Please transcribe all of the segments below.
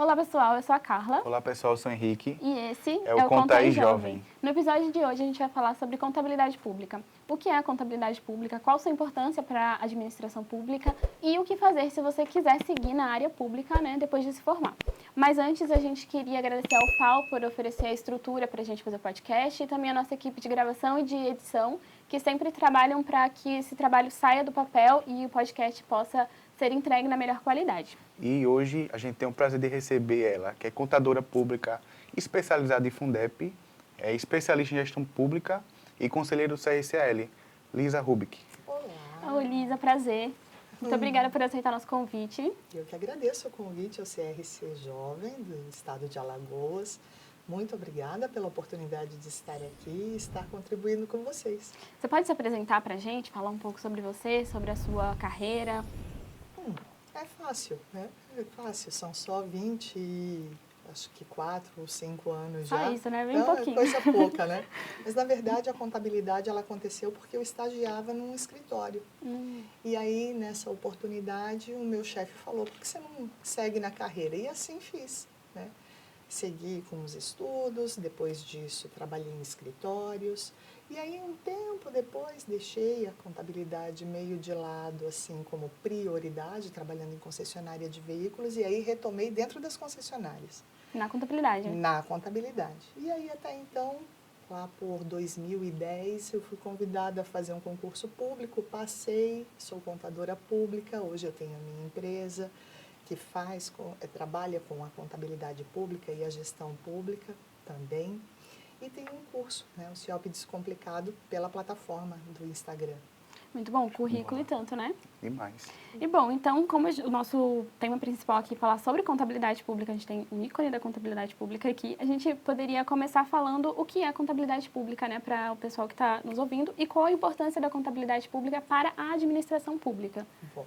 Olá pessoal, eu sou a Carla. Olá pessoal, eu sou o Henrique. E esse é o Conta aí Jovem. No episódio de hoje a gente vai falar sobre contabilidade pública. O que é a contabilidade pública, qual sua importância para a administração pública e o que fazer se você quiser seguir na área pública, né, depois de se formar. Mas antes a gente queria agradecer ao FAO por oferecer a estrutura para a gente fazer o podcast e também a nossa equipe de gravação e de edição, que sempre trabalham para que esse trabalho saia do papel e o podcast possa ser entregue na melhor qualidade. E hoje a gente tem o prazer de receber ela, que é contadora pública especializada em Fundep, é especialista em gestão pública e conselheiro do CRCAL, Lisa Rubik. Olá! Oi, Lisa, prazer. Muito obrigada por aceitar nosso convite. Eu que agradeço o convite ao CRC Jovem do estado de Alagoas. Muito obrigada pela oportunidade de estar aqui e estar contribuindo com vocês. Você pode se apresentar para a gente, falar um pouco sobre você, sobre a sua carreira? É fácil, né? É fácil, são só 4 ou 5 anos já. Só isso, né? Bem então, pouquinho. É coisa pouca, né? Mas, na verdade, a contabilidade ela aconteceu porque eu estagiava num escritório. E aí, nessa oportunidade, o meu chefe falou, por que você não segue na carreira? E assim fiz, né? Segui com os estudos, depois disso trabalhei em escritórios. E aí, um tempo depois, deixei a contabilidade meio de lado, assim, como prioridade, trabalhando em concessionária de veículos, e aí retomei dentro das concessionárias. Na contabilidade? Na contabilidade. E aí, até então, lá por 2010, eu fui convidada a fazer um concurso público, passei, sou contadora pública, hoje eu tenho a minha empresa, que trabalha com a contabilidade pública e a gestão pública também. E tem um curso, né, o CIOP Descomplicado, pela plataforma do Instagram. Muito bom, currículo e tanto, né? Demais. E bom, então, como o nosso tema principal aqui é falar sobre contabilidade pública, a gente tem um ícone da contabilidade pública aqui, a gente poderia começar falando o que é contabilidade pública, né, para o pessoal que está nos ouvindo e qual a importância da contabilidade pública para a administração pública. Bom,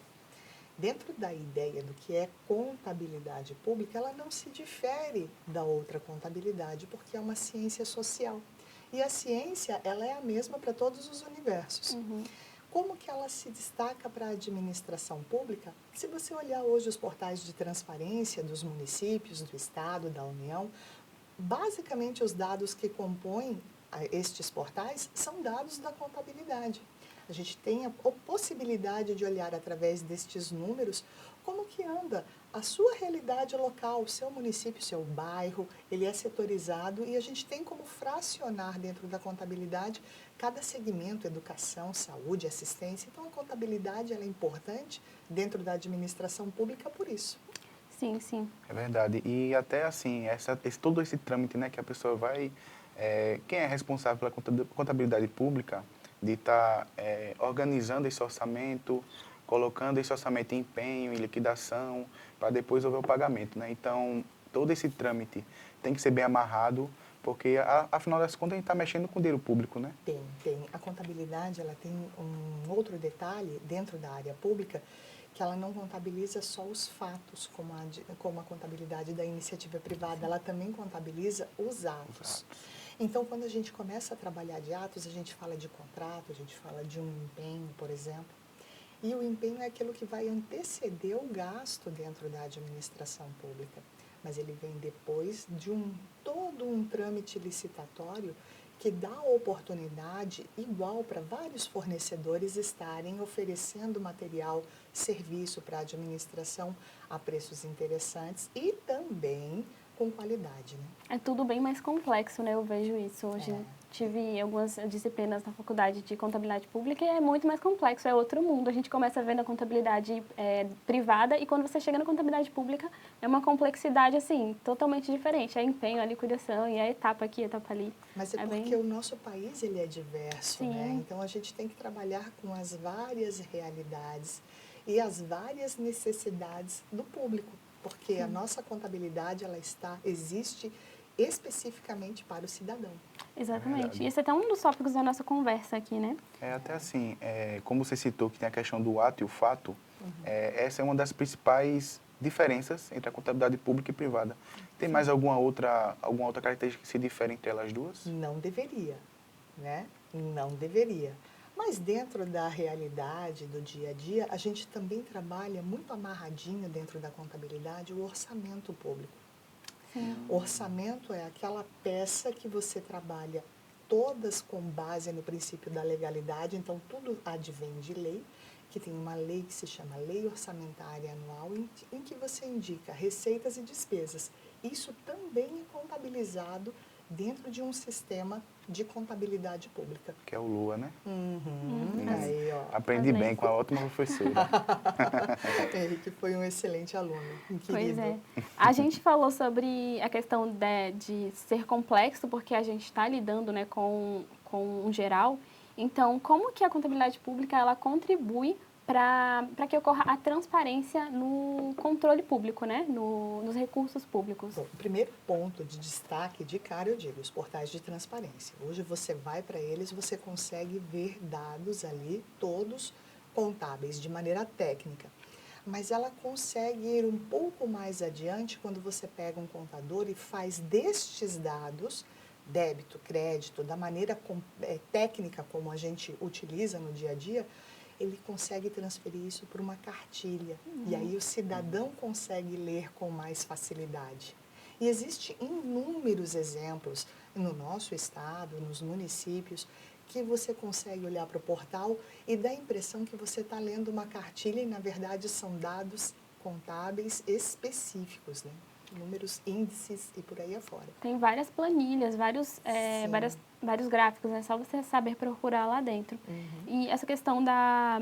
dentro da ideia do que é contabilidade pública, ela não se difere da outra contabilidade, porque é uma ciência social. E a ciência, ela é a mesma para todos os universos. Como que ela se destaca para a administração pública? Se você olhar hoje os portais de transparência dos municípios, do Estado, da União, basicamente os dados que compõem estes portais são dados da contabilidade. A gente tem a possibilidade de olhar através destes números como que anda a sua realidade local, o seu município, o seu bairro, ele é setorizado e a gente tem como fracionar dentro da contabilidade cada segmento, educação, saúde, assistência. Então, a contabilidade ela é importante dentro da administração pública por isso. Sim, sim. É verdade. E até assim, todo esse trâmite, né, que a pessoa vai... quem é responsável pela contabilidade pública de estar organizando esse orçamento, colocando esse orçamento em empenho, em liquidação, para depois houver o pagamento, né? Então, todo esse trâmite tem que ser bem amarrado, porque, afinal das contas, a gente está mexendo com o dinheiro público, né? Tem. A contabilidade, ela tem um outro detalhe dentro da área pública, que ela não contabiliza só os fatos, como a contabilidade da iniciativa privada, ela também contabiliza os atos. Então, quando a gente começa a trabalhar de atos, a gente fala de contrato, a gente fala de um empenho, por exemplo. E o empenho é aquilo que vai anteceder o gasto dentro da administração pública. Mas ele vem depois de todo um trâmite licitatório que dá oportunidade igual para vários fornecedores estarem oferecendo material, serviço para a administração a preços interessantes e também com qualidade, né? É tudo bem mais complexo, né? Eu vejo isso hoje. Tive algumas disciplinas na faculdade de contabilidade pública e é muito mais complexo, é outro mundo. A gente começa vendo a contabilidade privada e quando você chega na contabilidade pública é uma complexidade, assim, totalmente diferente. É empenho, a liquidação e a etapa aqui, a etapa ali. Mas é porque o nosso país ele é diverso, né? Então a gente tem que trabalhar com as várias realidades e as várias necessidades do público, porque a nossa contabilidade existe especificamente para o cidadão. Exatamente. E esse é até um dos tópicos da nossa conversa aqui, né? Até assim, como você citou que tem a questão do ato e o fato, essa é uma das principais diferenças entre a contabilidade pública e privada. Tem mais alguma outra característica que se difere entre elas duas? Não deveria, né? Não deveria. Mas dentro da realidade do dia a dia, a gente também trabalha muito amarradinho dentro da contabilidade o orçamento público. Sim. Orçamento é aquela peça que você trabalha todas com base no princípio da legalidade, então tudo advém de lei, que tem uma lei que se chama Lei Orçamentária Anual, em que você indica receitas e despesas. Isso também é contabilizado dentro de um sistema de contabilidade pública. Que é o Lua, né? Aí, ó. Aprendi As bem leis. com a ótima professora. Henrique foi um excelente aluno, um Pois querido. é. A gente falou sobre a questão de ser complexo, porque a gente está lidando, né, com um geral. Então, como que a contabilidade pública ela contribui para que ocorra a transparência no controle público, né, nos recursos públicos? Bom, o primeiro ponto de destaque, de cara eu digo, os portais de transparência. Hoje você vai para eles, você consegue ver dados ali, todos contábeis, de maneira técnica. Mas ela consegue ir um pouco mais adiante quando você pega um contador e faz destes dados, débito, crédito, da maneira técnica como a gente utiliza no dia a dia, ele consegue transferir isso para uma cartilha. E aí o cidadão consegue ler com mais facilidade. E existem inúmeros exemplos no nosso estado, nos municípios, que você consegue olhar para o portal e dá a impressão que você está lendo uma cartilha e, na verdade, são dados contábeis específicos, né? Números, índices e por aí afora. Tem várias planilhas, Sim. vários gráficos, é só você saber procurar lá dentro. E essa questão da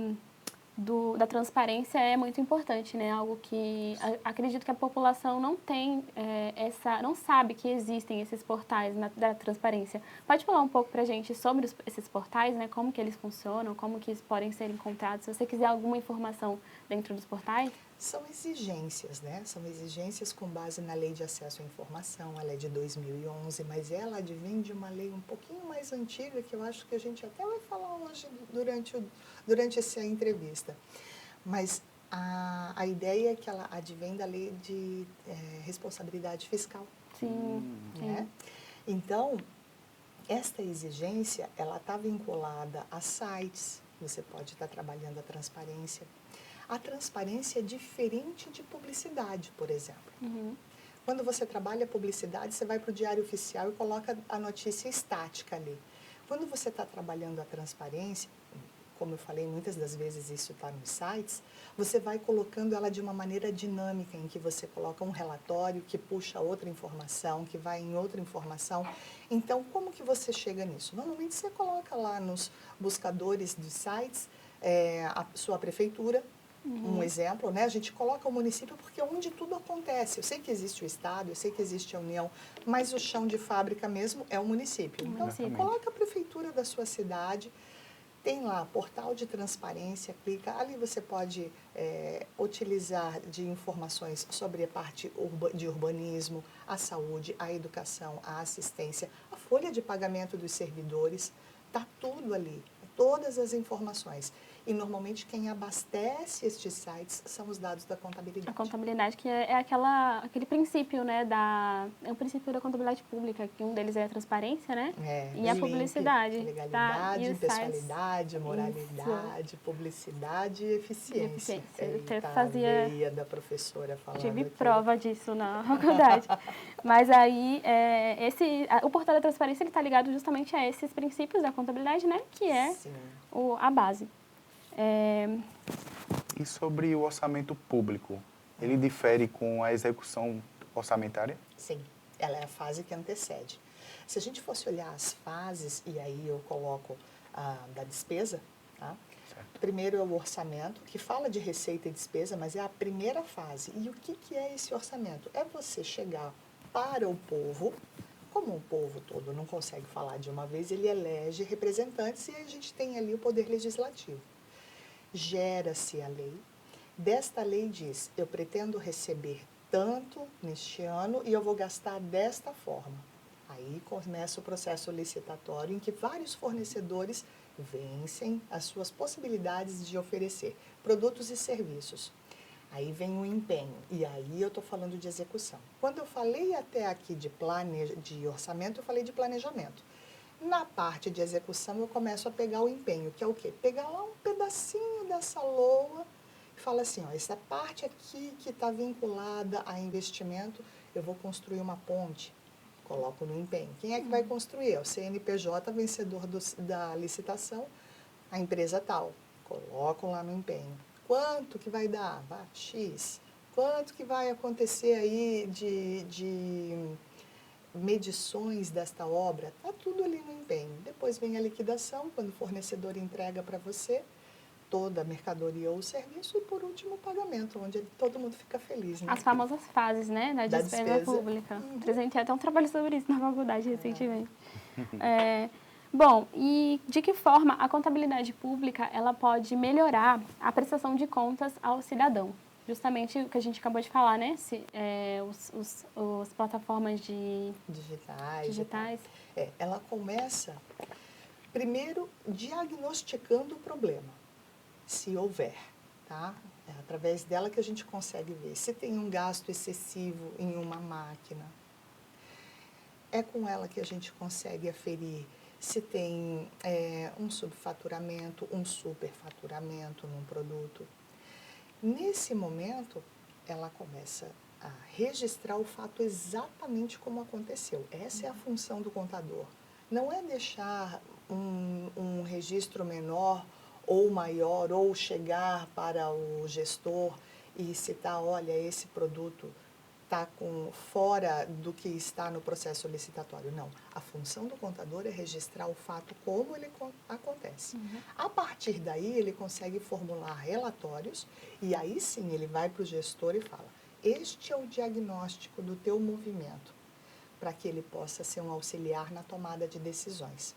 transparência é muito importante, né? Algo que acredito que a população não tem não sabe que existem esses portais da transparência. Pode falar um pouco pra gente sobre esses portais, né? Como que eles funcionam, como que eles podem ser encontrados? Se você quiser alguma informação dentro dos portais. São exigências, né? São exigências com base na Lei de Acesso à Informação, ela é de 2011, mas ela advém de uma lei um pouquinho mais antiga, que eu acho que a gente até vai falar hoje durante essa entrevista. Mas a ideia é que ela advém da Lei de Responsabilidade Fiscal. Sim, Né? Então, esta exigência, ela está vinculada a sites, você pode estar trabalhando a transparência. A transparência é diferente de publicidade, por exemplo. Quando você trabalha publicidade, você vai para o Diário Oficial e coloca a notícia estática ali. Quando você está trabalhando a transparência, como eu falei, muitas das vezes isso está nos sites, você vai colocando ela de uma maneira dinâmica, em que você coloca um relatório que puxa outra informação, que vai em outra informação. Então, como que você chega nisso? Normalmente você coloca lá nos buscadores dos sites a sua prefeitura, um exemplo, né? A gente coloca o município porque é onde tudo acontece. Eu sei que existe o estado, eu sei que existe a União, mas o chão de fábrica mesmo é o município. Então, município. coloca a prefeitura da sua cidade, tem lá portal de transparência, clica, ali você pode utilizar de informações sobre a parte de urbanismo, a saúde, a educação, a assistência, a folha de pagamento dos servidores, está tudo ali, todas as informações. E, normalmente, quem abastece estes sites são os dados da contabilidade. A contabilidade, que é aquele princípio, né, é um princípio da contabilidade pública, que um deles é a transparência, né? E a publicidade. Legalidade, E os pessoalidade, sites. moralidade, publicidade e eficiência. Eu até Eita, fazia... a veia da professora falando Tive aqui. prova disso na faculdade. Mas aí, o portal da transparência está ligado justamente a esses princípios da contabilidade, né? Que é a base. E sobre o orçamento público, ele difere com a execução orçamentária? Sim, ela é a fase que antecede. Se a gente fosse olhar as fases, e aí eu coloco da despesa, tá? Primeiro é o orçamento, que fala de receita e despesa, mas é a primeira fase. E o que é esse orçamento? É você chegar para o povo, como o povo todo não consegue falar de uma vez, ele elege representantes e a gente tem ali o poder legislativo. Gera-se a lei. Desta lei diz, eu pretendo receber tanto neste ano e eu vou gastar desta forma. Aí começa o processo licitatório em que vários fornecedores vencem as suas possibilidades de oferecer produtos e serviços. Aí vem o empenho, e aí eu estou falando de execução. Quando eu falei até aqui de orçamento, eu falei de planejamento. Na parte de execução, eu começo a pegar o empenho, que é o quê? Pegar lá um pedacinho dessa LOA e fala assim, ó, essa parte aqui que está vinculada a investimento, eu vou construir uma ponte, coloco no empenho. Quem é que vai construir? É o CNPJ, vencedor da licitação, a empresa tal. Coloco lá no empenho. Quanto que vai dar? X. Quanto que vai acontecer aí de medições desta obra? Está tudo ali no empenho. Depois vem a liquidação, quando o fornecedor entrega para você toda a mercadoria ou serviço, e por último o pagamento, onde todo mundo fica feliz, né? As famosas fases, né, da Da despesa despesa. pública. Apresentei até um trabalho sobre isso na faculdade recentemente. Bom, e de que forma a contabilidade pública ela pode melhorar a prestação de contas ao cidadão? Justamente o que a gente acabou de falar, né? Os plataformas digitais. Ela começa, primeiro, diagnosticando o problema, se houver, tá? É através dela que a gente consegue ver se tem um gasto excessivo em uma máquina. É com ela que a gente consegue aferir se tem um subfaturamento, um superfaturamento num produto. Nesse momento, ela começa a registrar o fato exatamente como aconteceu. Essa é a função do contador. Não é deixar um registro menor ou maior, ou chegar para o gestor e citar, olha, esse produto está fora do que está no processo licitatório. Não. A função do contador é registrar o fato como ele acontece. A partir daí, ele consegue formular relatórios e aí sim ele vai para o gestor e fala, este é o diagnóstico do teu movimento, para que ele possa ser um auxiliar na tomada de decisões.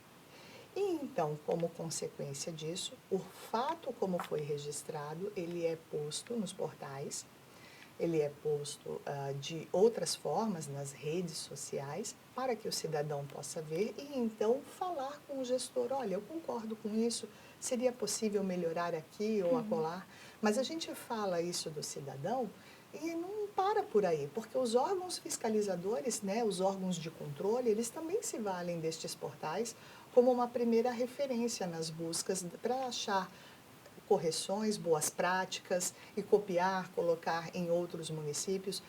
E então, como consequência disso, o fato como foi registrado, ele é posto nos portais, ele é posto de outras formas nas redes sociais para que o cidadão possa ver e então falar com o gestor, olha, eu concordo com isso, seria possível melhorar aqui ou acolá, mas a gente fala isso do cidadão e não para por aí, porque os órgãos fiscalizadores, né, os órgãos de controle, eles também se valem destes portais como uma primeira referência nas buscas para achar correções, boas práticas e copiar, colocar em outros municípios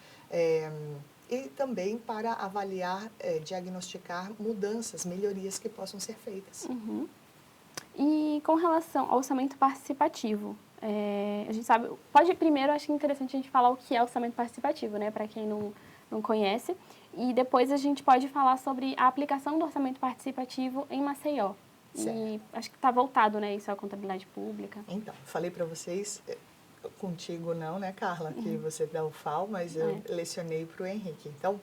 e também para avaliar, diagnosticar mudanças, melhorias que possam ser feitas. E com relação ao orçamento participativo, a gente sabe, primeiro acho interessante a gente falar o que é orçamento participativo, né, para quem não conhece, e depois a gente pode falar sobre a aplicação do orçamento participativo em Maceió. Certo. E acho que está voltado, né, isso à contabilidade pública. Então, falei para vocês, contigo não, né, Carla, que você dá o FAO, mas eu lecionei para o Henrique. Então,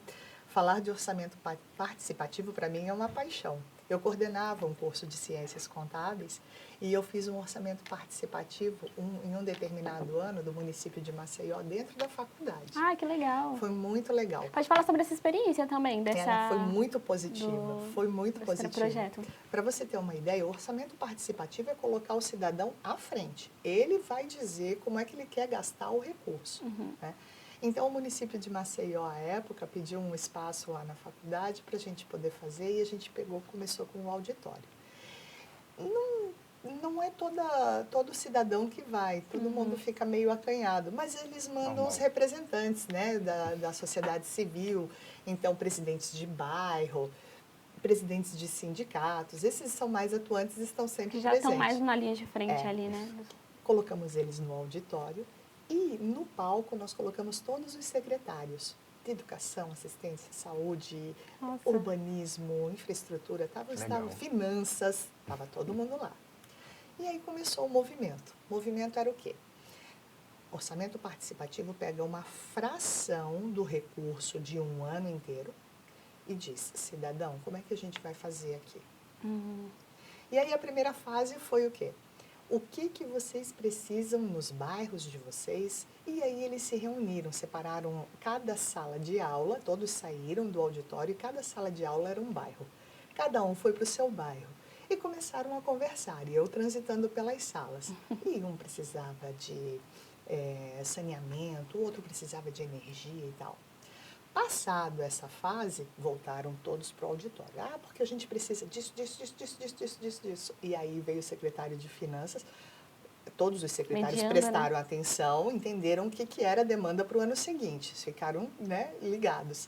falar de orçamento participativo para mim é uma paixão. Eu coordenava um curso de ciências contábeis e eu fiz um orçamento participativo em um determinado ano do município de Maceió dentro da faculdade. Ah, que legal. Foi muito legal. Pode falar sobre essa experiência também, Ela foi muito positiva, foi muito positiva. Projeto. Para você ter uma ideia, o orçamento participativo é colocar o cidadão à frente. Ele vai dizer como é que ele quer gastar o recurso, né? Então, o município de Maceió, à época, pediu um espaço lá na faculdade para a gente poder fazer e a gente começou com o auditório. Não é todo cidadão que vai, todo mundo fica meio acanhado, mas eles mandam os representantes, né, da sociedade civil, então presidentes de bairro, presidentes de sindicatos, esses são mais atuantes e estão sempre presentes. Já estão mais na linha de frente ali, né? Colocamos eles no auditório. E no palco nós colocamos todos os secretários de educação, assistência, saúde, urbanismo, infraestrutura, finanças, estava todo mundo lá. E aí começou o movimento. O movimento era o quê? Orçamento participativo pega uma fração do recurso de um ano inteiro e diz, cidadão, como é que a gente vai fazer aqui? E aí a primeira fase foi o quê? O que vocês precisam nos bairros de vocês? E aí eles se reuniram, separaram cada sala de aula, todos saíram do auditório e cada sala de aula era um bairro. Cada um foi para o seu bairro e começaram a conversar, e eu transitando pelas salas. E um precisava de saneamento, o outro precisava de energia e tal. Passado essa fase, voltaram todos para o auditório. Ah, porque a gente precisa disso. E aí veio o secretário de Finanças, todos os secretários prestaram atenção, entenderam o que era a demanda para o ano seguinte, ficaram, né, ligados.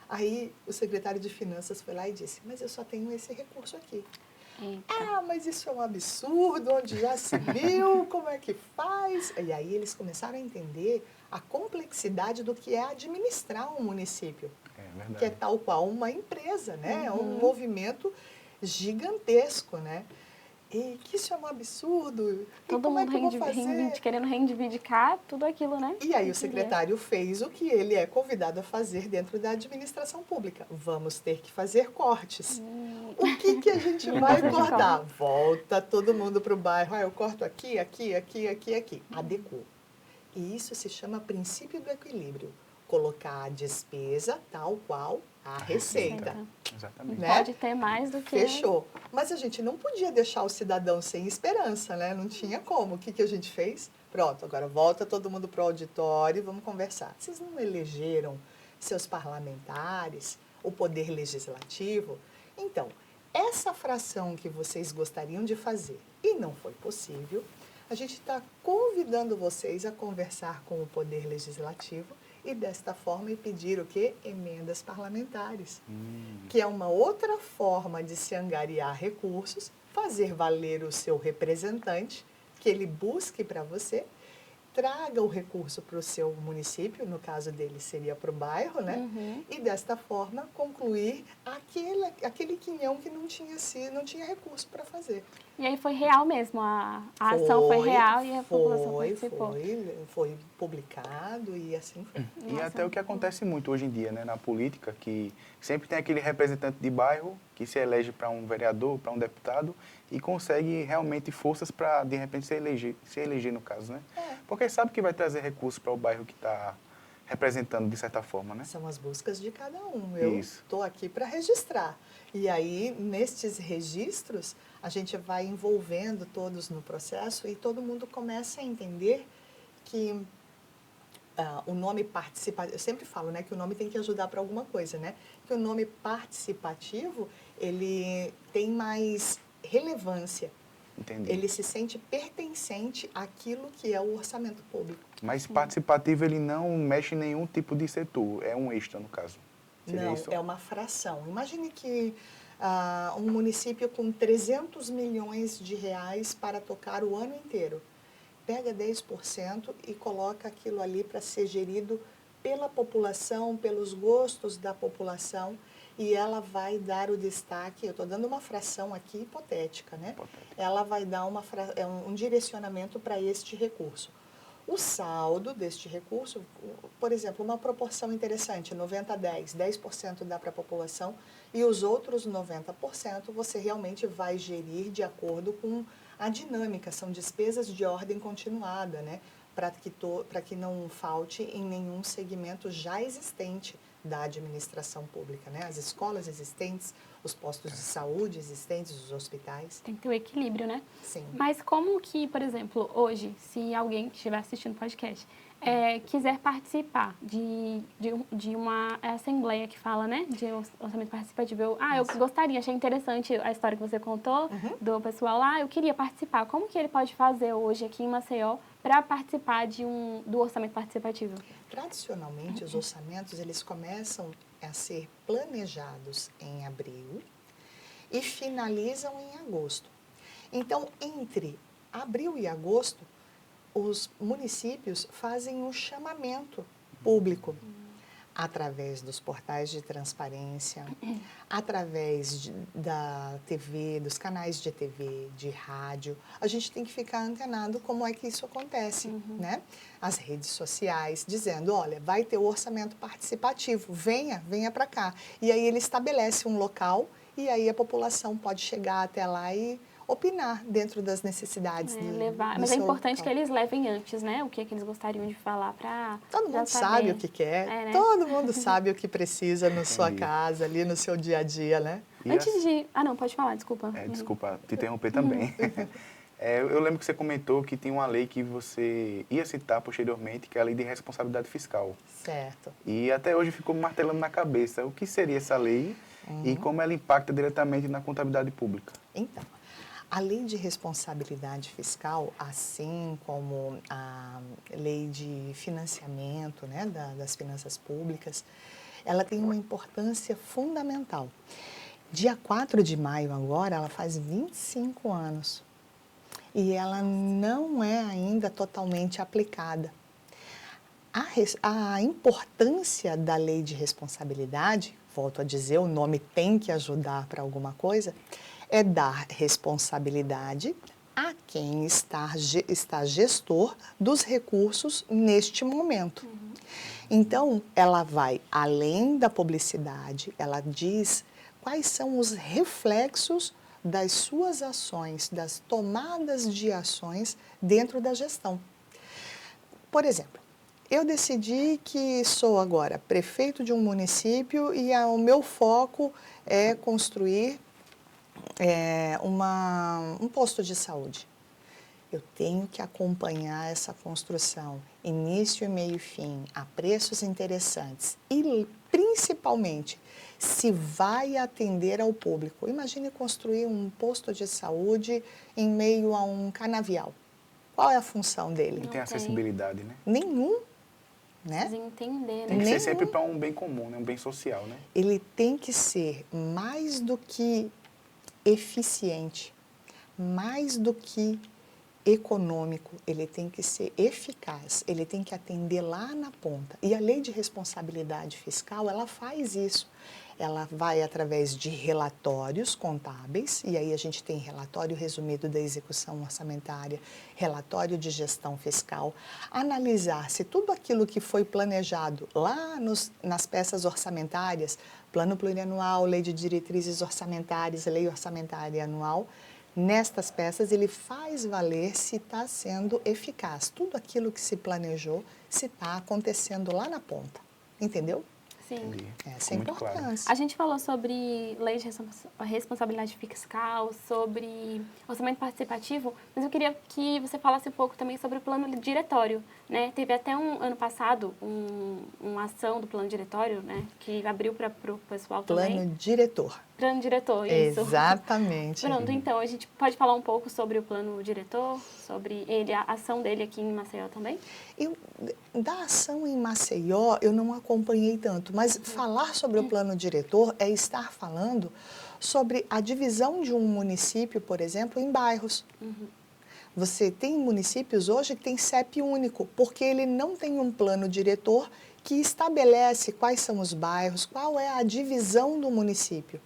Aí o secretário de Finanças foi lá e disse, mas eu só tenho esse recurso aqui. Eita. Ah, mas isso é um absurdo, onde já se viu, como é que faz? E aí eles começaram a entender a complexidade do que é administrar um município, É que é verdade. tal qual uma empresa, né? É um Uhum. movimento gigantesco, né? E que isso é um absurdo, e Todo como é mundo que eu vou fazer? querendo reivindicar tudo aquilo, né? E aí que o queria. secretário fez o que ele é convidado a fazer dentro da administração pública. Vamos ter que fazer cortes. O que a gente vai Mudança de cortar? foco. Volta todo mundo para o bairro. Ah, eu corto aqui, aqui, aqui, aqui, aqui. Adequou. E isso se chama princípio do equilíbrio. Colocar a despesa tal qual a receita. Receita. Exatamente. Né? Pode ter mais do que... Fechou. Mas a gente não podia deixar o cidadão sem esperança, né? Não tinha como. O que a gente fez? Pronto, agora volta todo mundo para o auditório e vamos conversar. Vocês não elegeram seus parlamentares, o poder legislativo? Então, essa fração que vocês gostariam de fazer e não foi possível, a gente está convidando vocês a conversar com o poder legislativo e desta forma pedir o quê? Emendas parlamentares, que é uma outra forma de se angariar recursos, fazer valer o seu representante, que ele busque para você, traga o recurso para o seu município, no caso dele seria para o bairro, né? Uhum. E desta forma concluir aquele quinhão que não tinha recurso para fazer. E aí foi real mesmo, a ação foi real e a população participou. Foi publicado e assim foi. E Nossa, até o que muito bom. acontece muito hoje em dia, né, na política, que sempre tem aquele representante de bairro que se elege para um vereador, para um deputado, e consegue realmente forças para, de repente, se eleger no caso, né? É. Porque sabe que vai trazer recursos para o bairro que está representando, de certa forma, né? São as buscas de cada um. Eu Isso. estou aqui para registrar. E aí, nestes registros, a gente vai envolvendo todos no processo e todo mundo começa a entender que o nome participativo, eu sempre falo, né, que o nome tem que ajudar para alguma coisa, né? Que o nome participativo, ele tem mais relevância. Entendi. Ele se sente pertencente àquilo que é o orçamento público. Mas participativo, ele não mexe em nenhum tipo de setor, é um extra, no caso. Seria Não, isso? é uma fração. Imagine que um município com 300 milhões de reais para tocar o ano inteiro. Pega 10% e coloca aquilo ali para ser gerido pela população, pelos gostos da população, e ela vai dar o destaque, eu estou dando uma fração aqui hipotética, né? Ela vai dar um direcionamento para este recurso. O saldo deste recurso, por exemplo, uma proporção interessante, 90-10, 10% dá para a população e os outros 90% você realmente vai gerir de acordo com a dinâmica, são despesas de ordem continuada, né? Para que não falte em nenhum segmento já existente da administração pública, né? As escolas existentes, os postos de saúde existentes, os hospitais. Tem que ter o equilíbrio, né? Sim. Mas como que, por exemplo, hoje, se alguém que estiver assistindo o podcast quiser participar de uma assembleia que fala, né, de orçamento participativo, eu gostaria, achei interessante a história que você contou do pessoal lá, eu queria participar. Como que ele pode fazer hoje aqui em Maceió para participar do orçamento participativo? Tradicionalmente, os orçamentos, eles começam a ser planejados em abril e finalizam em agosto. Então, entre abril e agosto, os municípios fazem um chamamento público através dos portais de transparência, através da TV, dos canais de TV, de rádio. A gente tem que ficar antenado como é que isso acontece, né? As redes sociais, dizendo, olha, vai ter o orçamento participativo, venha para cá. E aí ele estabelece um local e aí a população pode chegar até lá e opinar dentro das necessidades levar. do Mas é seu importante local. que eles levem antes, né? O que eles gostariam de falar para Todo mundo sabe o que quer, né? todo mundo sabe o que precisa na sua Entendi. casa, ali no seu dia a dia, né? E Antes de... Ah, não, pode falar, desculpa. desculpa te interromper também. Eu lembro que você comentou que tinha uma lei que você ia citar posteriormente, que é a Lei de Responsabilidade Fiscal. Certo. E até hoje ficou me martelando na cabeça o que seria essa lei e como ela impacta diretamente na contabilidade pública. Então, a lei de responsabilidade fiscal, assim como a lei de financiamento, né, das finanças públicas, ela tem uma importância fundamental. Dia 4 de maio agora, ela faz 25 anos e ela não é ainda totalmente aplicada. A importância da lei de responsabilidade, volto a dizer, o nome tem que ajudar para alguma coisa, é dar responsabilidade a quem está gestor dos recursos neste momento. Então, ela vai além da publicidade, ela diz quais são os reflexos das suas ações, das tomadas de ações dentro da gestão. Por exemplo, eu decidi que sou agora prefeito de um município e o meu foco é construir um posto de saúde. Eu tenho que acompanhar essa construção, início, meio e fim, a preços interessantes e, principalmente, se vai atender ao público. Imagine construir um posto de saúde em meio a um canavial. Qual é a função dele? Não tem acessibilidade, né? Nenhum, né? Precisa entender, Tem né? que ser sempre para um bem comum, né? Um bem social, né? Ele tem que ser mais do que eficiente, mais do que econômico, ele tem que ser eficaz, ele tem que atender lá na ponta. E a lei de responsabilidade fiscal, ela faz isso. Ela vai através de relatórios contábeis, e aí a gente tem relatório resumido da execução orçamentária, relatório de gestão fiscal, analisar se tudo aquilo que foi planejado lá nas peças orçamentárias, plano plurianual, lei de diretrizes orçamentárias, lei orçamentária anual, nestas peças ele faz valer se está sendo eficaz. Tudo aquilo que se planejou, se está acontecendo lá na ponta. Entendeu? Sim. Entendi. Essa é a Ficou muito claro. importância. A gente falou sobre lei de responsabilidade fiscal, sobre orçamento participativo, mas eu queria que você falasse um pouco também sobre o plano diretório, né? Teve até ano passado uma ação do plano diretório, né? Que abriu para o pessoal também. Plano diretor. Plano diretor, isso. Exatamente. Pronto, então a gente pode falar um pouco sobre o plano diretor, sobre a ação dele aqui em Maceió também? Da ação em Maceió, eu não acompanhei tanto, mas falar sobre o plano diretor é estar falando sobre a divisão de um município, por exemplo, em bairros. Você tem municípios hoje que tem CEP único, porque ele não tem um plano diretor que estabelece quais são os bairros, qual é a divisão do município.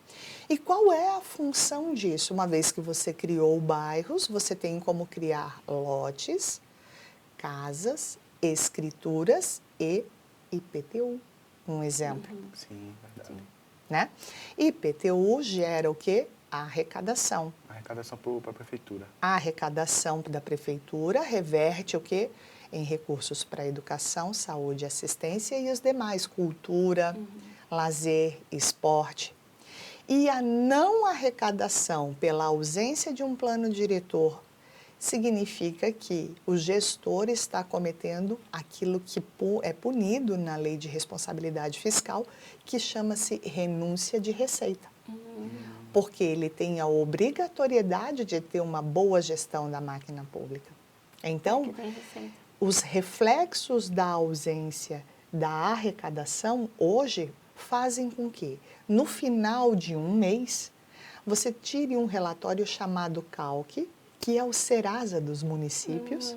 E qual é a função disso? Uma vez que você criou bairros, você tem como criar lotes, casas, escrituras e IPTU, um exemplo. Sim, verdade. Né? IPTU gera o quê? A arrecadação. Arrecadação para a prefeitura. A arrecadação da prefeitura reverte o quê? Em recursos para educação, saúde, assistência e os demais, cultura, lazer, esporte. E a não arrecadação pela ausência de um plano diretor significa que o gestor está cometendo aquilo que é punido na lei de responsabilidade fiscal, que chama-se renúncia de receita. Porque ele tem a obrigatoriedade de ter uma boa gestão da máquina pública. Então, os reflexos da ausência da arrecadação hoje fazem com que, no final de um mês, você tire um relatório chamado CALC, que é o Serasa dos municípios.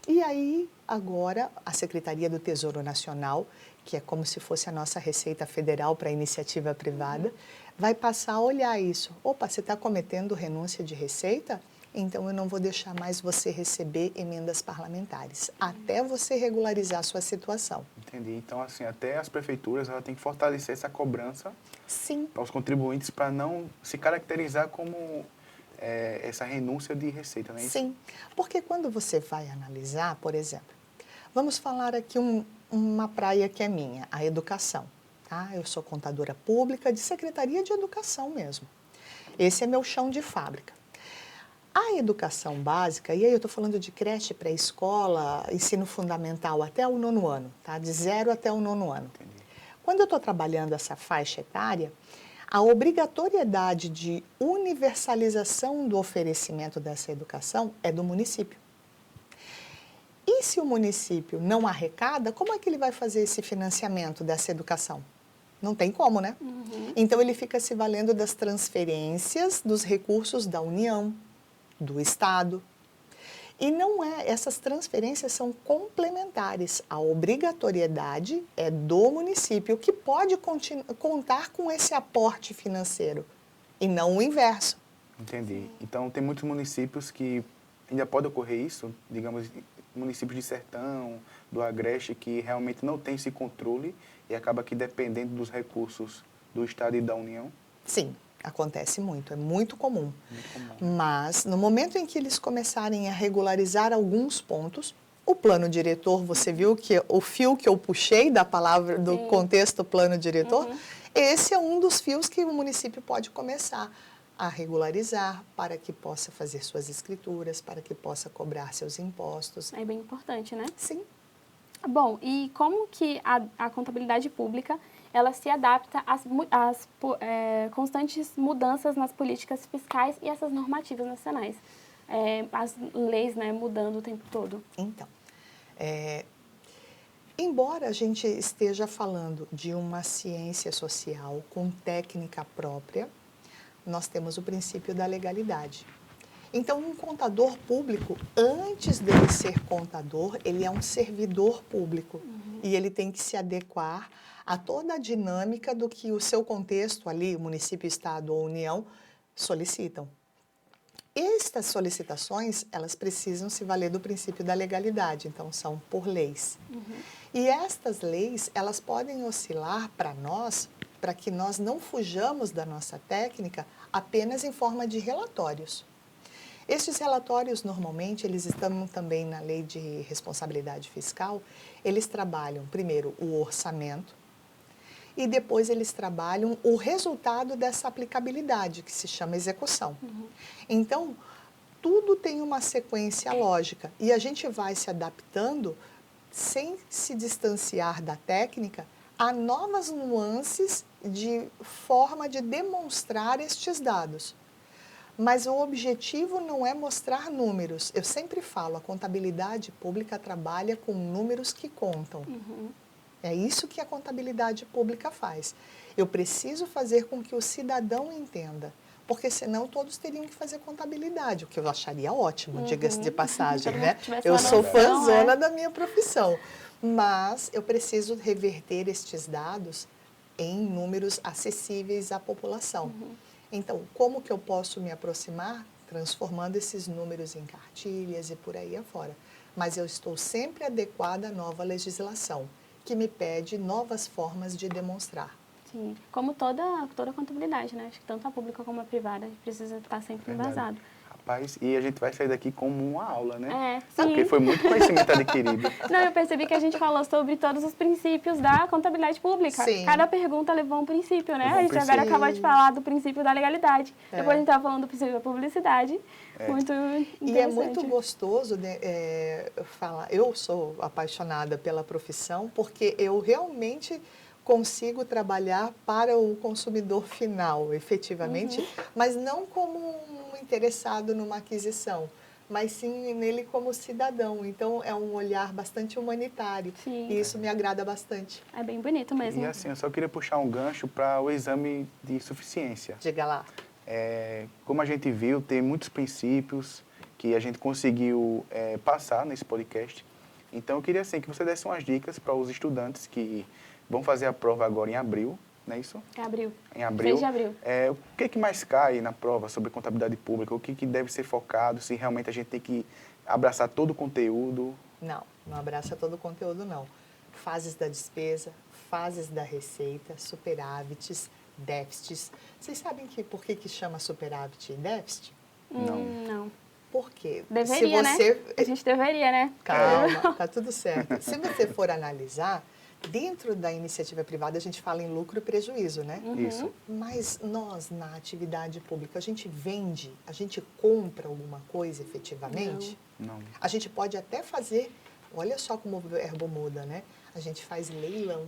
E aí, agora, a Secretaria do Tesouro Nacional, que é como se fosse a nossa Receita Federal para a iniciativa privada, vai passar a olhar isso. Opa, você está cometendo renúncia de receita? Então, eu não vou deixar mais você receber emendas parlamentares, até você regularizar a sua situação. Entendi. Então, assim, até as prefeituras ela tem que fortalecer essa cobrança Sim. para os contribuintes para não se caracterizar como essa renúncia de receita, não é isso? Sim, porque quando você vai analisar, por exemplo, vamos falar aqui uma praia que é minha, a educação. Tá? Eu sou contadora pública de Secretaria de Educação mesmo. Esse é meu chão de fábrica. A educação básica, e aí eu estou falando de creche, pré-escola, ensino fundamental até o 9º ano, tá? De 0 até o 9º ano. Entendi. Quando eu estou trabalhando essa faixa etária, a obrigatoriedade de universalização do oferecimento dessa educação é do município. E E se o município não arrecada, como é que ele vai fazer esse financiamento dessa educação? Não tem como, né? Então, ele fica se valendo das transferências dos recursos da União, do Estado. E não é, essas transferências são complementares. A obrigatoriedade é do município, que pode contar com esse aporte financeiro, e não o inverso. Entendi. Então, tem muitos municípios que ainda pode ocorrer isso, digamos, municípios de sertão, do agreste, que realmente não tem esse controle e acaba que dependendo dos recursos do Estado e da União. Sim, acontece muito, é muito comum. Muito comum. Mas, no momento em que eles começarem a regularizar alguns pontos, o plano diretor, você viu que o fio que eu puxei da palavra, do Sim. contexto plano diretor, esse é um dos fios que o município pode começar a regularizar para que possa fazer suas escrituras, para que possa cobrar seus impostos. É bem importante, né? Sim. Bom, e como que a contabilidade pública ela se adapta às constantes mudanças nas políticas fiscais e essas normativas nacionais? As leis, né, mudando o tempo todo. Então, embora a gente esteja falando de uma ciência social com técnica própria, nós temos o princípio da legalidade. Então, um contador público, antes dele ser contador, ele é um servidor público. E ele tem que se adequar a toda a dinâmica do que o seu contexto ali, o município, estado ou união, solicitam. Estas solicitações, elas precisam se valer do princípio da legalidade, então são por leis. E estas leis, elas podem oscilar para nós, para que nós não fujamos da nossa técnica apenas em forma de relatórios. Estes relatórios, normalmente, eles estão também na lei de responsabilidade fiscal, eles trabalham, primeiro, o orçamento, e depois eles trabalham o resultado dessa aplicabilidade, que se chama execução. Então, tudo tem uma sequência lógica, e a gente vai se adaptando, sem se distanciar da técnica, a novas nuances de forma de demonstrar estes dados. Mas o objetivo não é mostrar números. Eu sempre falo, a contabilidade pública trabalha com números que contam. É isso que a contabilidade pública faz. Eu preciso fazer com que o cidadão entenda, porque senão todos teriam que fazer contabilidade, o que eu acharia ótimo, diga-se de passagem, né? Eu sou fãzona da minha profissão, mas eu preciso reverter estes dados em números acessíveis à população. Então, como que eu posso me aproximar? Transformando esses números em cartilhas e por aí afora. Mas eu estou sempre adequada à nova legislação, que me pede novas formas de demonstrar. Sim, como toda contabilidade, né? Acho que tanto a pública como a privada precisa estar sempre embasado. Rapaz, e a gente vai sair daqui como uma aula, né? Sim. Porque foi muito conhecimento adquirido. Não, eu percebi que a gente falou sobre todos os princípios da contabilidade pública. Sim. Cada pergunta levou um princípio, né? A gente princípio. agora acabou de falar do princípio da legalidade. Depois a gente estava falando do princípio da publicidade. Muito interessante. E é muito gostoso falar. Eu sou apaixonada pela profissão porque eu realmente consigo trabalhar para o consumidor final, efetivamente, mas não como um interessado numa aquisição, mas sim nele como cidadão. Então, é um olhar bastante humanitário. Sim. E isso me agrada bastante. É bem bonito mesmo. E assim, eu só queria puxar um gancho para o exame de suficiência. Diga lá. Como a gente viu, tem muitos princípios que a gente conseguiu passar nesse podcast. Então, eu queria assim, que você desse umas dicas para os estudantes que vão fazer a prova agora em abril, não é isso? É abril. Em abril. 6 de abril. O que mais cai na prova sobre contabilidade pública? O que deve ser focado? Se realmente a gente tem que abraçar todo o conteúdo? Não abraça todo o conteúdo, não. Fases da despesa, fases da receita, superávites, déficits. Vocês sabem por que chama superávit e déficit? Não. Por quê? Deveria, né? A gente deveria, né? Calma, tá tudo certo. Se você for analisar, dentro da iniciativa privada a gente fala em lucro e prejuízo, né? Isso. Mas nós, na atividade pública, a gente vende, a gente compra alguma coisa efetivamente? Não. A gente pode até fazer, olha só como o verbo muda, né? A gente faz leilão,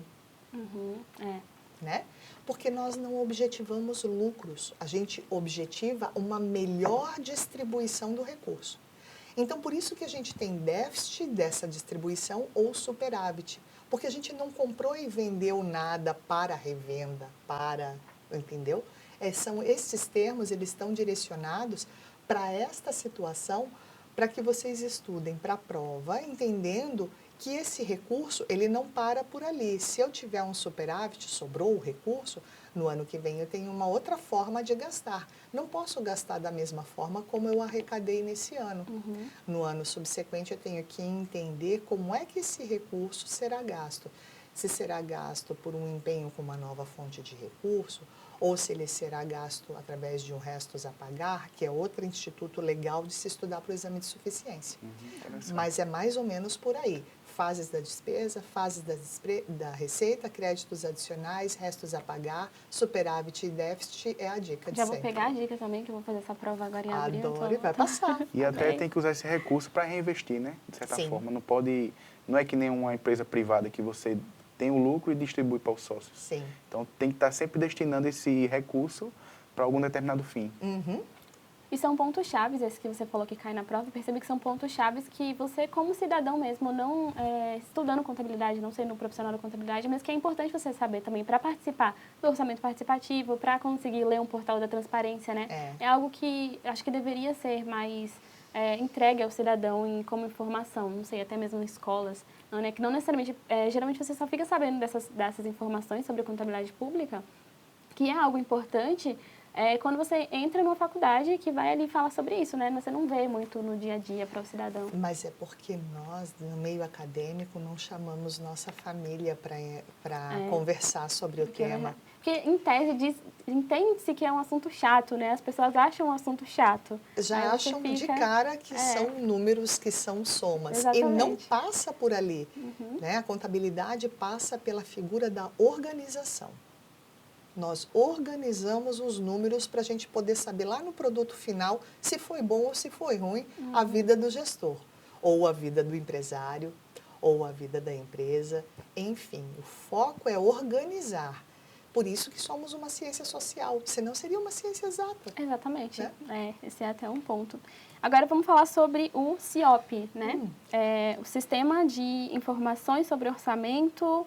né? Porque nós não objetivamos lucros, a gente objetiva uma melhor distribuição do recurso. Então, por isso que a gente tem déficit dessa distribuição ou superávit, porque a gente não comprou e vendeu nada para revenda, entendeu? São esses termos, eles estão direcionados para esta situação, para que vocês estudem para a prova, entendendo que esse recurso, ele não para por ali. Se eu tiver um superávit, sobrou o recurso, no ano que vem eu tenho uma outra forma de gastar. Não posso gastar da mesma forma como eu arrecadei nesse ano. No ano subsequente eu tenho que entender como é que esse recurso será gasto. Se será gasto por um empenho com uma nova fonte de recurso, ou se ele será gasto através de um restos a pagar, que é outro instituto legal de se estudar para o exame de suficiência. Mas é mais ou menos por aí. Fases da despesa, fases da receita, créditos adicionais, restos a pagar, superávit e déficit é a dica de Já sempre. vou pegar a dica também, que eu vou fazer essa prova agora em abril. Adoro, vai passar. E até tem que usar esse recurso para reinvestir, né? De certa Sim. forma. Não é que nem uma empresa privada que você tem o lucro e distribui para os sócios. Sim. Então tem que estar sempre destinando esse recurso para algum determinado fim. E são pontos chaves, esses que você falou que cai na prova, percebi que são pontos chaves que você, como cidadão mesmo, não estudando contabilidade, não sendo um profissional da contabilidade, mas que é importante você saber também para participar do orçamento participativo, para conseguir ler um portal da transparência, né? É algo que acho que deveria ser mais entregue ao cidadão como informação, não sei, até mesmo em escolas, não, né? Que não necessariamente, geralmente você só fica sabendo dessas informações sobre contabilidade pública, que é algo importante, quando você entra numa faculdade que vai ali falar sobre isso, né? Você não vê muito no dia a dia para o cidadão. Mas é porque nós, no meio acadêmico, não chamamos nossa família para conversar sobre o tema. Porque, em tese, entende-se que é um assunto chato, né? As pessoas acham um assunto chato. Já acham de cara que são números, que são somas. Exatamente. E não passa por ali. Né? A contabilidade passa pela figura da organização. Nós organizamos os números para a gente poder saber lá no produto final se foi bom ou se foi ruim a vida do gestor, ou a vida do empresário, ou a vida da empresa. Enfim, o foco é organizar. Por isso que somos uma ciência social, senão seria uma ciência exata. Exatamente, né? Esse é até um ponto. Agora vamos falar sobre o CIOP, né? O Sistema de Informações sobre Orçamento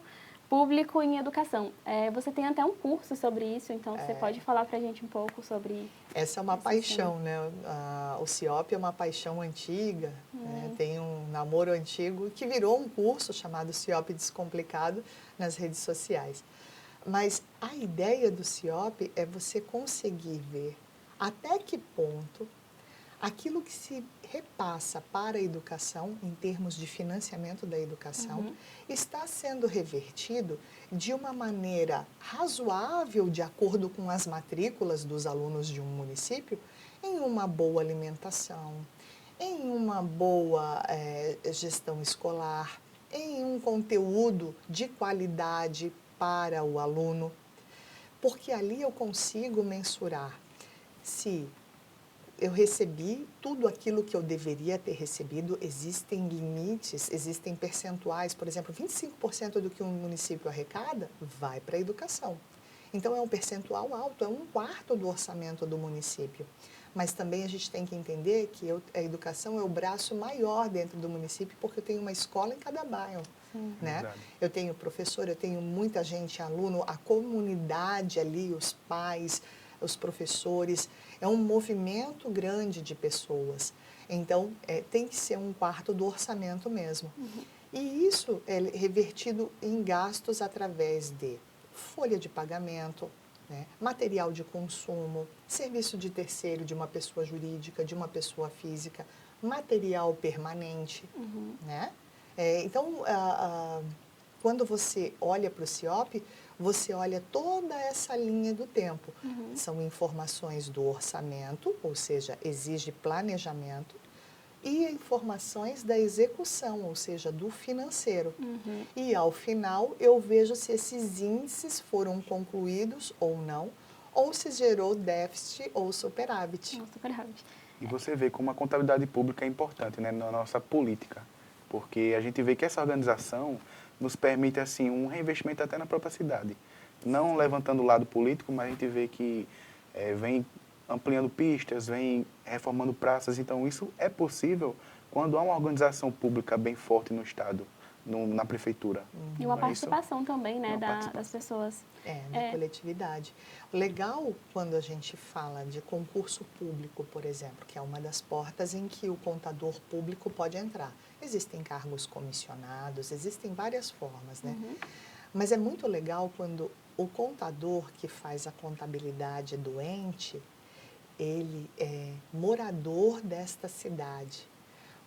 Público em Educação. Você tem até um curso sobre isso, então você pode falar para a gente um pouco sobre... Essa é uma paixão, né? O CIOP é uma paixão antiga, né? Tem um namoro antigo que virou um curso chamado CIOP Descomplicado nas redes sociais. Mas a ideia do CIOP é você conseguir ver até que ponto aquilo que se repassa para a educação, em termos de financiamento da educação, está sendo revertido de uma maneira razoável, de acordo com as matrículas dos alunos de um município, em uma boa alimentação, em uma boa gestão escolar, em um conteúdo de qualidade para o aluno, porque ali eu consigo mensurar se eu recebi tudo aquilo que eu deveria ter recebido, existem limites, existem percentuais, por exemplo, 25% do que um município arrecada vai para a educação. Então é um percentual alto, é 1/4 do orçamento do município. Mas também a gente tem que entender que a educação é o braço maior dentro do município, porque eu tenho uma escola em cada bairro. Né? Eu tenho professor, eu tenho muita gente, aluno, a comunidade ali, os pais, os professores, é um movimento grande de pessoas. Então, tem que ser 1/4 do orçamento mesmo. E isso é revertido em gastos através de folha de pagamento, né? Material de consumo, serviço de terceiro de uma pessoa jurídica, de uma pessoa física, material permanente, né? Então, quando você olha para o CIOP, você olha toda essa linha do tempo. São informações do orçamento, ou seja, exige planejamento, e informações da execução, ou seja, do financeiro. E, ao final, eu vejo se esses índices foram concluídos ou não, ou se gerou déficit ou superávit. E você vê como a contabilidade pública é importante, né, na nossa política. Porque a gente vê que essa organização nos permite assim um reinvestimento até na própria cidade. Não levantando o lado político, mas a gente vê que vem ampliando pistas, vem reformando praças. Então, isso é possível quando há uma organização pública bem forte no Estado, na prefeitura. E uma Não é isso? participação também, né, Uma participação. das pessoas. Da coletividade. Legal quando a gente fala de concurso público, por exemplo, que é uma das portas em que o contador público pode entrar. Existem cargos comissionados, existem várias formas, né? Mas é muito legal quando o contador que faz a contabilidade do ente, ele é morador desta cidade,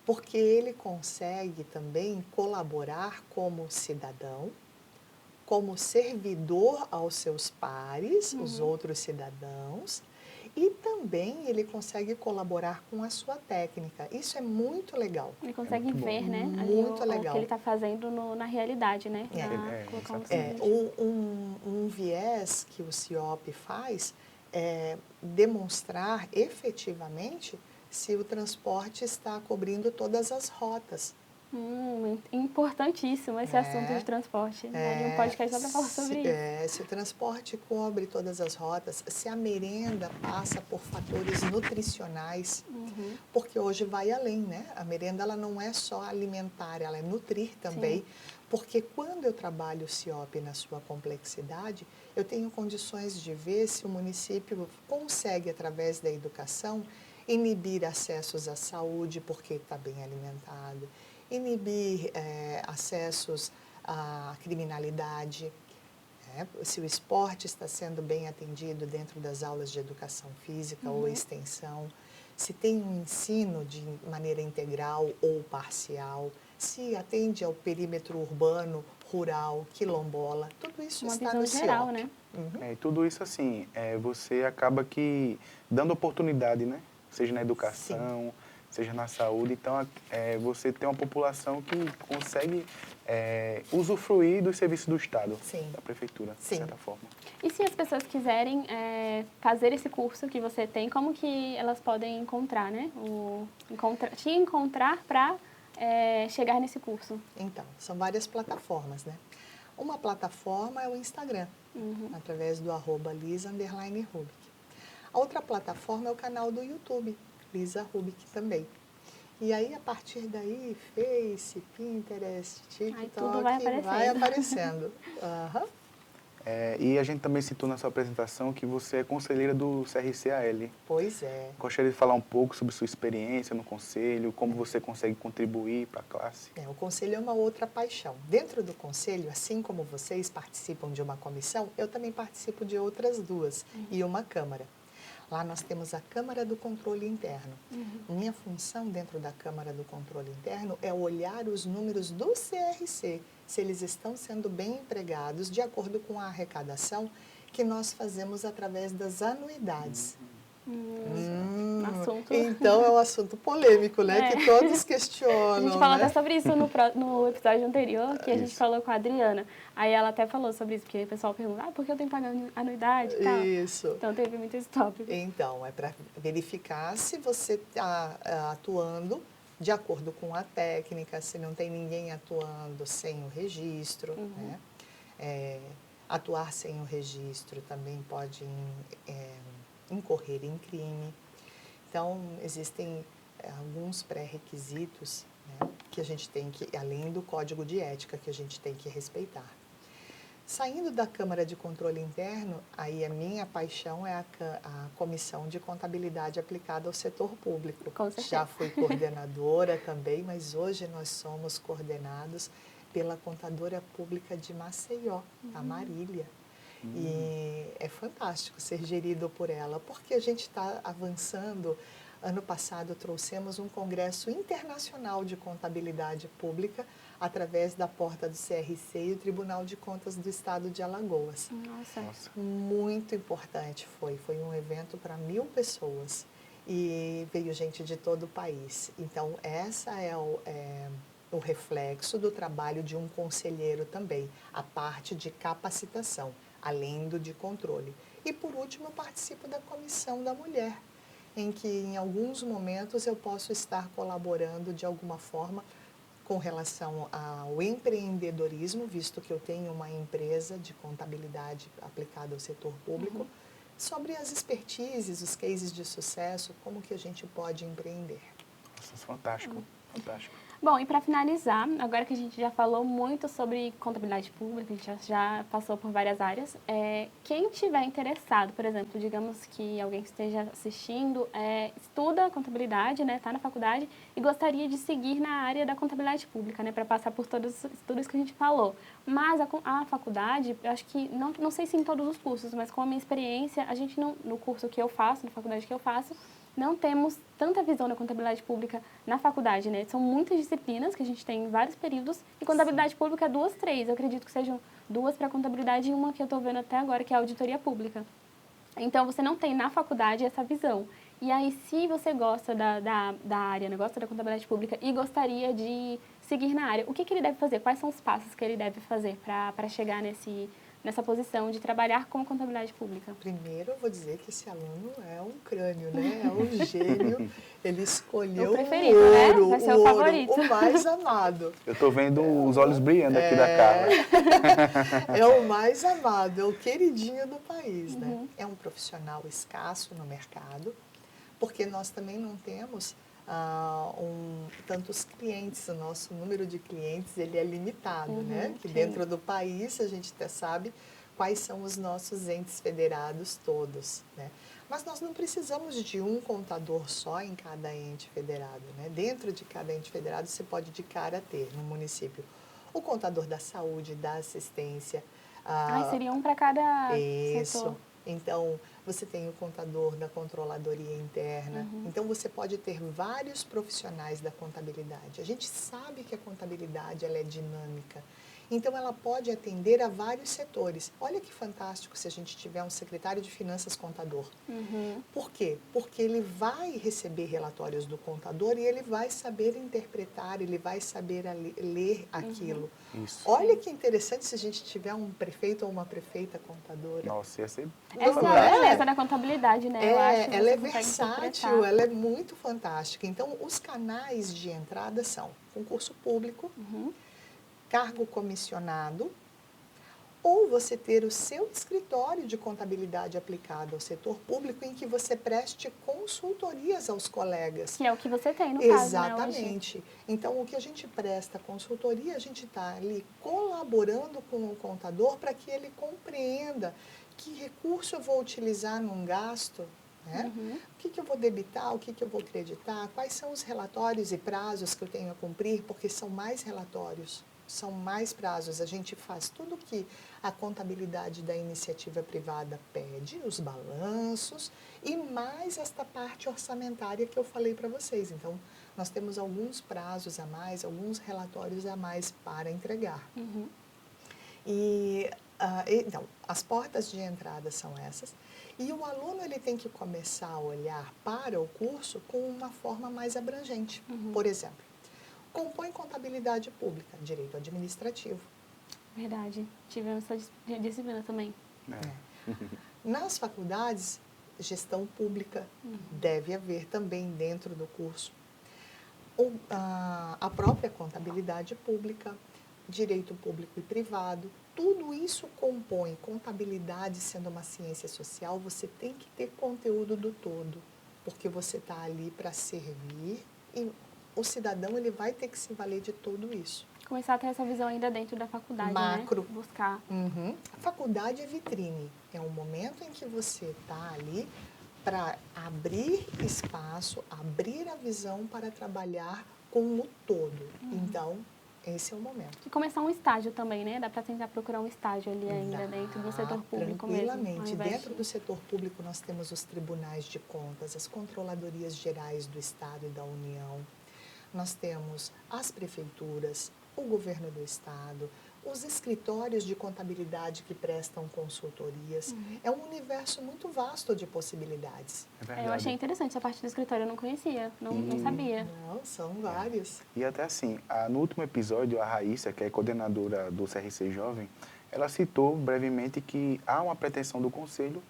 porque ele consegue também colaborar como cidadão, como servidor aos seus pares, os outros cidadãos, e também ele consegue colaborar com a sua técnica. Isso é muito legal. Ele consegue muito bom. ver, né, ali Muito o legal. que ele está fazendo na realidade, né? Colocar um exatamente. Um viés que o CIOP faz é demonstrar efetivamente se o transporte está cobrindo todas as rotas. Importantíssimo esse assunto de transporte. Daria um podcast só para falar sobre isso. Se o transporte cobre todas as rotas, se a merenda passa por fatores nutricionais, porque hoje vai além, né? A merenda ela não é só alimentar, ela é nutrir também, porque quando eu trabalho o CIOP na sua complexidade, eu tenho condições de ver se o município consegue, através da educação, inibir acessos à saúde, porque está bem alimentado, inibir acessos à criminalidade, se o esporte está sendo bem atendido dentro das aulas de educação física ou extensão, se tem um ensino de maneira integral ou parcial, se atende ao perímetro urbano, rural, quilombola, tudo isso Uma está visão no geral, CIOP. né? E tudo isso, assim, você acaba que dando oportunidade, né? Seja na educação, seja na saúde. Então, você tem uma população que consegue usufruir dos serviços do Estado, da prefeitura, de certa forma. E se as pessoas quiserem fazer esse curso que você tem, como que elas podem encontrar, né? Te encontrar para chegar nesse curso? Então, são várias plataformas, né? Uma plataforma é o Instagram, através do @Lisa_Rubik. A outra plataforma é o canal do YouTube, Lisa Rubik também. E aí, a partir daí, Face, Pinterest, TikTok, tudo vai aparecendo. E a gente também citou na sua apresentação que você é conselheira do CRCAL. Pois é. Gostaria de falar um pouco sobre sua experiência no conselho, como você consegue contribuir para a classe. O conselho é uma outra paixão. Dentro do conselho, assim como vocês participam de uma comissão, eu também participo de outras duas e uma câmara. Lá nós temos a Câmara do Controle Interno. Minha função dentro da Câmara do Controle Interno é olhar os números do CRC, se eles estão sendo bem empregados de acordo com a arrecadação que nós fazemos através das anuidades. Assunto. Então é um assunto polêmico, né? Que todos questionam. A gente falou né? até sobre isso no episódio anterior, que a gente falou com a Adriana. Aí ela até falou sobre isso, porque o pessoal pergunta, por que eu tenho que pagar anuidade e tal? Isso. Então teve muito esse tópico. Então, é para verificar se você está atuando de acordo com a técnica, se não tem ninguém atuando sem o registro. Né? Atuar sem o registro também pode incorrer em crime. Então, existem alguns pré-requisitos, né, que a gente tem que, além do código de ética, que a gente tem que respeitar. Saindo da Câmara de Controle Interno, aí a minha paixão é a Comissão de Contabilidade aplicada ao setor público. Com certeza. Já fui coordenadora também, mas hoje nós somos coordenados pela Contadora Pública de Maceió, a Marília. E é fantástico ser gerido por ela, porque a gente está avançando. Ano passado trouxemos um congresso internacional de contabilidade pública através da porta do CRC e o Tribunal de Contas do Estado de Alagoas. Nossa. Muito importante foi um evento para 1000 pessoas e veio gente de todo o país. Então, essa é o reflexo do trabalho de um conselheiro também, a parte de capacitação, além do de controle. E, por último, eu participo da Comissão da Mulher, em que, em alguns momentos, eu posso estar colaborando de alguma forma com relação ao empreendedorismo, visto que eu tenho uma empresa de contabilidade aplicada ao setor público, sobre as expertises, os cases de sucesso, como que a gente pode empreender. Nossa, fantástico. Fantástico. Bom, e para finalizar, agora que a gente já falou muito sobre contabilidade pública, a gente já passou por várias áreas, quem tiver interessado, por exemplo, digamos que alguém que esteja assistindo estuda contabilidade, né, está na faculdade e gostaria de seguir na área da contabilidade pública, né, para passar por todos os estudos que a gente falou. Mas a faculdade, eu acho que, não sei se em todos os cursos, mas com a minha experiência, a gente não, no curso que eu faço, na faculdade que eu faço, não temos tanta visão da contabilidade pública na faculdade, né? São muitas disciplinas que a gente tem em vários períodos e contabilidade pública é 2, 3. Eu acredito que sejam 2 para contabilidade e uma que eu estou vendo até agora, que é a auditoria pública. Então, você não tem na faculdade essa visão. E aí, se você gosta da área, né? Gosta da contabilidade pública e gostaria de seguir na área, o que ele deve fazer? Quais são os passos que ele deve fazer para chegar nessa posição de trabalhar com contabilidade pública? Primeiro, eu vou dizer que esse aluno é um crânio, né? É um gênio. Ele escolheu O preferido, né? Vai ser o favorito. o mais amado. Eu estou vendo os olhos brilhando aqui da Carla. É o mais amado, é o queridinho do país, né? É um profissional escasso no mercado, porque nós também não temos tantos clientes, o nosso número de clientes ele é limitado, né? Que dentro do país a gente até sabe quais são os nossos entes federados todos, né? Mas nós não precisamos de um contador só em cada ente federado, né? Dentro de cada ente federado você pode de cara ter no município o contador da saúde, da assistência. Seria um para cada Isso. setor. Então, você tem o contador da controladoria interna. Então, você pode ter vários profissionais da contabilidade. A gente sabe que a contabilidade ela é dinâmica. Então, ela pode atender a vários setores. Olha que fantástico se a gente tiver um secretário de finanças contador. Por quê? Porque ele vai receber relatórios do contador e ele vai saber interpretar, ele vai saber ler aquilo. Isso. Olha que interessante se a gente tiver um prefeito ou uma prefeita contadora. Nossa, ia ser... Essa é a beleza da contabilidade, né? Eu acho que ela você é consegue versátil, interpretar. ela é muito fantástica. Então, os canais de entrada são concurso público, cargo comissionado, ou você ter o seu escritório de contabilidade aplicado ao setor público em que você preste consultorias aos colegas. Que é o que você tem no caso, né, hoje. Exatamente. Então, o que a gente presta consultoria, a gente está ali colaborando com o contador para que ele compreenda que recurso eu vou utilizar num gasto, né? O que eu vou debitar, o que eu vou creditar, quais são os relatórios e prazos que eu tenho a cumprir, porque são mais relatórios. São mais prazos, a gente faz tudo que a contabilidade da iniciativa privada pede, os balanços e mais esta parte orçamentária que eu falei para vocês. Então, nós temos alguns prazos a mais, alguns relatórios a mais para entregar. Então, as portas de entrada são essas. E o aluno ele tem que começar a olhar para o curso com uma forma mais abrangente. Por exemplo, compõe contabilidade pública, direito administrativo. Verdade. Tivemos essa disciplina também. Nas faculdades, gestão pública deve haver também dentro do curso. A própria contabilidade pública, direito público e privado, tudo isso compõe. Contabilidade sendo uma ciência social, você tem que ter conteúdo do todo, porque você está ali para servir e o cidadão ele vai ter que se valer de tudo isso. Começar a ter essa visão ainda dentro da faculdade, Macro. né? Buscar. A faculdade é vitrine. É um momento em que você está ali para abrir espaço, abrir a visão para trabalhar com o todo. Então, esse é o momento. E começar um estágio também, né? Dá para tentar procurar um estágio ali ainda dentro do setor público mesmo. Tranquilamente. Dentro do setor público nós temos os tribunais de contas, as controladorias gerais do Estado e da União. Nós temos as prefeituras, o governo do Estado, os escritórios de contabilidade que prestam consultorias. É um universo muito vasto de possibilidades. Eu achei interessante essa parte do escritório, eu não conhecia, não sabia. Não, são vários. E até assim, no último episódio, a Raíssa, que é coordenadora do CRC Jovem, ela citou brevemente que há uma pretensão do Conselho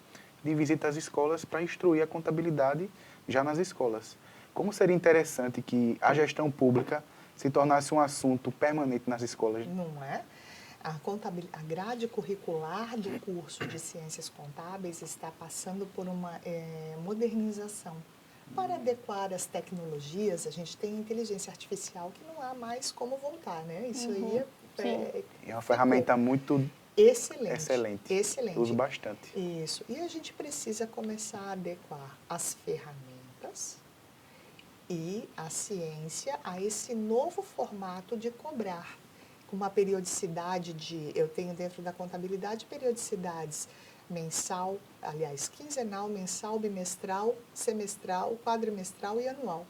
de visita às escolas para instruir a contabilidade já nas escolas. Como seria interessante que a gestão pública se tornasse um assunto permanente nas escolas? Não é? A grade curricular do curso de Ciências Contábeis está passando por uma modernização. Para adequar as tecnologias, a gente tem inteligência artificial que não há mais como voltar, né? Isso aí é uma ferramenta muito excelente. Uso bastante. Isso. E a gente precisa começar a adequar as ferramentas e a ciência a esse novo formato de cobrar. Com uma periodicidade eu tenho dentro da contabilidade periodicidades mensal, aliás, quinzenal, mensal, bimestral, semestral, quadrimestral e anual.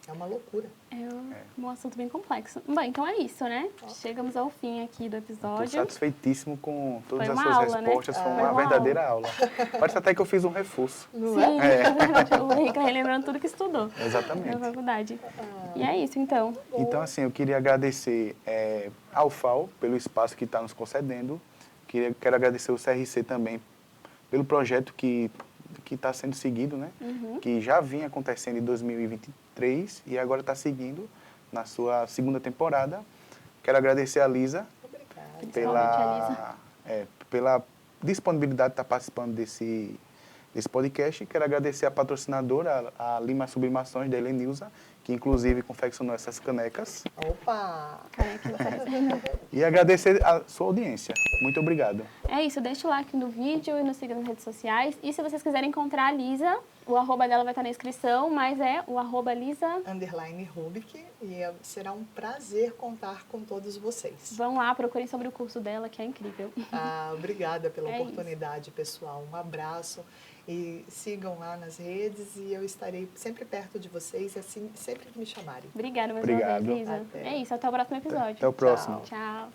É uma loucura. É um assunto bem complexo. Bom, então é isso, né? Chegamos ao fim aqui do episódio. Estou satisfeitíssimo com todas as uma suas aula, respostas. né? Foi Foi uma uma verdadeira aula. Parece até que eu fiz um reforço. Não Sim, é? é verdade. O Henrique relembrando tudo que estudou Exatamente. na faculdade. E é isso, então. Então, assim, eu queria agradecer ao FAO pelo espaço que está nos concedendo. Quero agradecer ao CRC também pelo projeto que está sendo seguido, né? Que já vinha acontecendo em 2023 e agora está seguindo na sua segunda temporada. Quero agradecer a Lisa pela disponibilidade de estar participando desse podcast. Quero agradecer a patrocinadora, a Lima Sublimações, da Helenilza, que inclusive confeccionou essas canecas. Opa! E agradecer a sua audiência. Muito obrigado. É isso, deixa o like no vídeo e nos siga nas redes sociais. E se vocês quiserem encontrar a Lisa, o arroba dela vai estar na descrição, mas é o arroba Lisa_Rubik. E será um prazer contar com todos vocês. Vão lá, procurem sobre o curso dela, que é incrível. Obrigada pela oportunidade, pessoal. Um abraço. E sigam lá nas redes e eu estarei sempre perto de vocês, assim, sempre que me chamarem. Obrigada mais uma vez, Lisa. Até. É isso, até o próximo episódio. Até o próximo. Tchau.